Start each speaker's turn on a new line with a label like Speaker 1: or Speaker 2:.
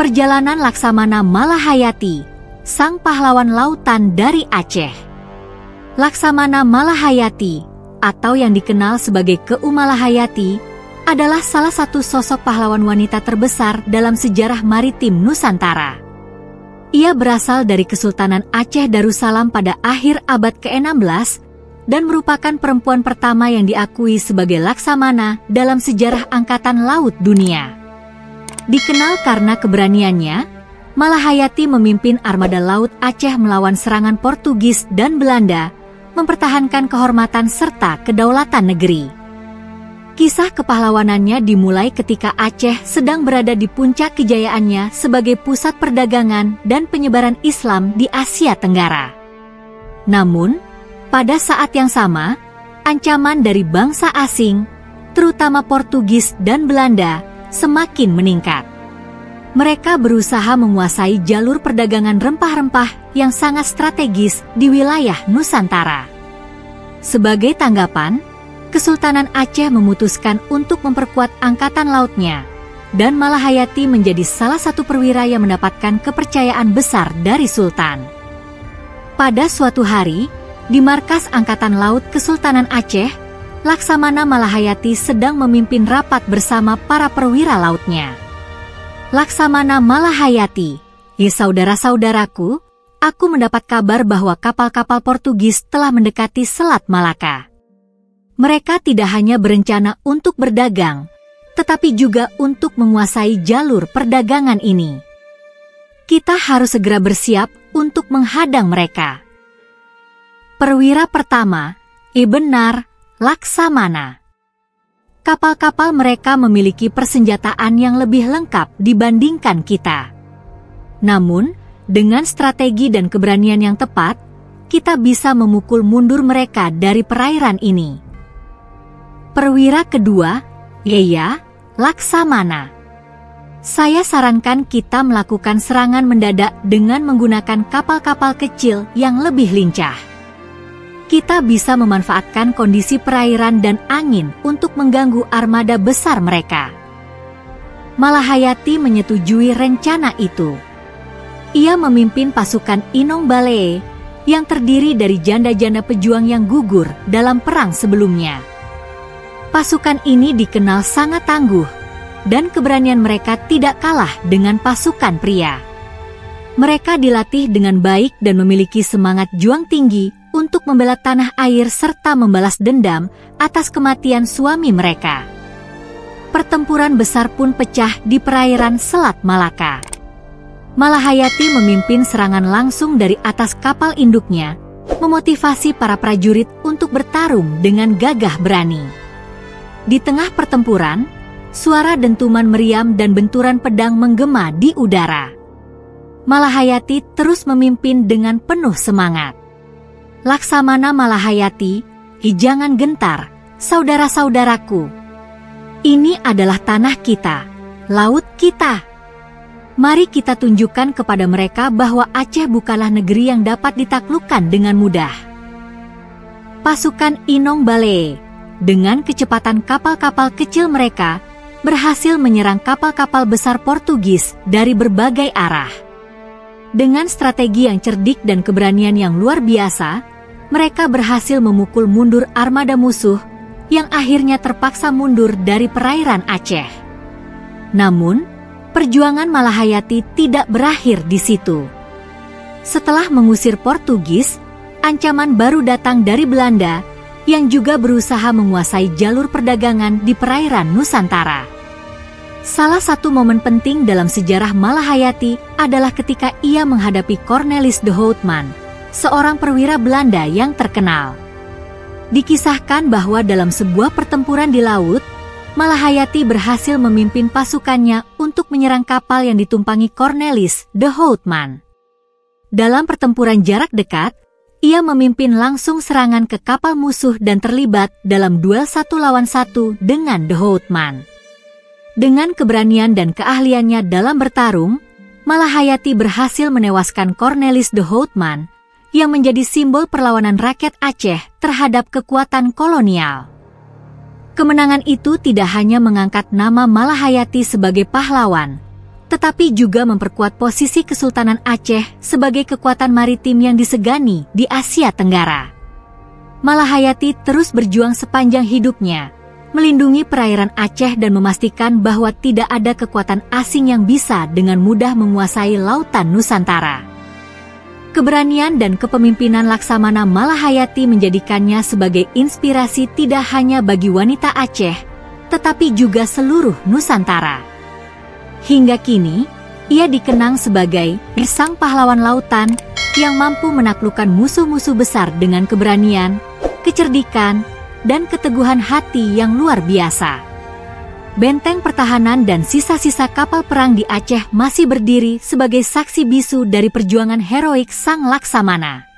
Speaker 1: Perjalanan Laksamana Malahayati, sang pahlawan lautan dari Aceh. Laksamana Malahayati, atau yang dikenal sebagai Keu Malahayati, adalah salah satu sosok pahlawan wanita terbesar dalam sejarah maritim Nusantara. Ia berasal dari Kesultanan Aceh Darussalam pada akhir abad ke-16 dan merupakan perempuan pertama yang diakui sebagai laksamana dalam sejarah Angkatan Laut Dunia. Dikenal karena keberaniannya, Malahayati memimpin armada laut Aceh melawan serangan Portugis dan Belanda, mempertahankan kehormatan serta kedaulatan negeri. Kisah kepahlawanannya dimulai ketika Aceh sedang berada di puncak kejayaannya sebagai pusat perdagangan dan penyebaran Islam di Asia Tenggara. Namun, pada saat yang sama, ancaman dari bangsa asing, terutama Portugis dan Belanda, semakin meningkat. Mereka berusaha menguasai jalur perdagangan rempah-rempah yang sangat strategis di wilayah Nusantara. Sebagai tanggapan, Kesultanan Aceh memutuskan untuk memperkuat angkatan lautnya, dan Malahayati menjadi salah satu perwira yang mendapatkan kepercayaan besar dari Sultan. Pada suatu hari, di markas Angkatan Laut Kesultanan Aceh, Laksamana Malahayati sedang memimpin rapat bersama para perwira lautnya. Laksamana Malahayati, "Ya saudara-saudaraku, aku mendapat kabar bahwa kapal-kapal Portugis telah mendekati Selat Malaka. Mereka tidak hanya berencana untuk berdagang, tetapi juga untuk menguasai jalur perdagangan ini. Kita harus segera bersiap untuk menghadang mereka." Perwira pertama, benar, Laksamana. Kapal-kapal mereka memiliki persenjataan yang lebih lengkap dibandingkan kita. Namun, dengan strategi dan keberanian yang tepat, kita bisa memukul mundur mereka dari perairan ini. Perwira kedua, Laksamana. Saya sarankan kita melakukan serangan mendadak dengan menggunakan kapal-kapal kecil yang lebih lincah. Kita bisa memanfaatkan kondisi perairan dan angin untuk mengganggu armada besar mereka. Malahayati menyetujui rencana itu. Ia memimpin pasukan Inong Balee yang terdiri dari janda-janda pejuang yang gugur dalam perang sebelumnya. Pasukan ini dikenal sangat tangguh, dan keberanian mereka tidak kalah dengan pasukan pria. Mereka dilatih dengan baik dan memiliki semangat juang tinggi untuk membela tanah air serta membalas dendam atas kematian suami mereka. Pertempuran besar pun pecah di perairan Selat Malaka. Malahayati memimpin serangan langsung dari atas kapal induknya, memotivasi para prajurit untuk bertarung dengan gagah berani. Di tengah pertempuran, suara dentuman meriam dan benturan pedang menggema di udara. Malahayati terus memimpin dengan penuh semangat. Laksamana Malahayati, jangan gentar, saudara-saudaraku. Ini adalah tanah kita, laut kita. Mari kita tunjukkan kepada mereka bahwa Aceh bukanlah negeri yang dapat ditaklukkan dengan mudah. Pasukan Inong Balee, dengan kecepatan kapal-kapal kecil mereka, berhasil menyerang kapal-kapal besar Portugis dari berbagai arah. Dengan strategi yang cerdik dan keberanian yang luar biasa, mereka berhasil memukul mundur armada musuh yang akhirnya terpaksa mundur dari perairan Aceh. Namun, perjuangan Malahayati tidak berakhir di situ. Setelah mengusir Portugis, ancaman baru datang dari Belanda yang juga berusaha menguasai jalur perdagangan di perairan Nusantara. Salah satu momen penting dalam sejarah Malahayati adalah ketika ia menghadapi Cornelis de Houtman, seorang perwira Belanda yang terkenal. Dikisahkan bahwa dalam sebuah pertempuran di laut, Malahayati berhasil memimpin pasukannya untuk menyerang kapal yang ditumpangi Cornelis de Houtman. Dalam pertempuran jarak dekat, ia memimpin langsung serangan ke kapal musuh dan terlibat dalam duel 1-1 dengan de Houtman. Dengan keberanian dan keahliannya dalam bertarung, Malahayati berhasil menewaskan Cornelis de Houtman yang menjadi simbol perlawanan rakyat Aceh terhadap kekuatan kolonial. Kemenangan itu tidak hanya mengangkat nama Malahayati sebagai pahlawan, tetapi juga memperkuat posisi Kesultanan Aceh sebagai kekuatan maritim yang disegani di Asia Tenggara. Malahayati terus berjuang sepanjang hidupnya, melindungi perairan Aceh dan memastikan bahwa tidak ada kekuatan asing yang bisa dengan mudah menguasai lautan Nusantara. Keberanian dan kepemimpinan Laksamana Malahayati menjadikannya sebagai inspirasi tidak hanya bagi wanita Aceh, tetapi juga seluruh Nusantara. Hingga kini, ia dikenang sebagai sang pahlawan lautan yang mampu menaklukkan musuh-musuh besar dengan keberanian, kecerdikan, dan keteguhan hati yang luar biasa. Benteng pertahanan dan sisa-sisa kapal perang di Aceh masih berdiri sebagai saksi bisu dari perjuangan heroik sang Laksamana.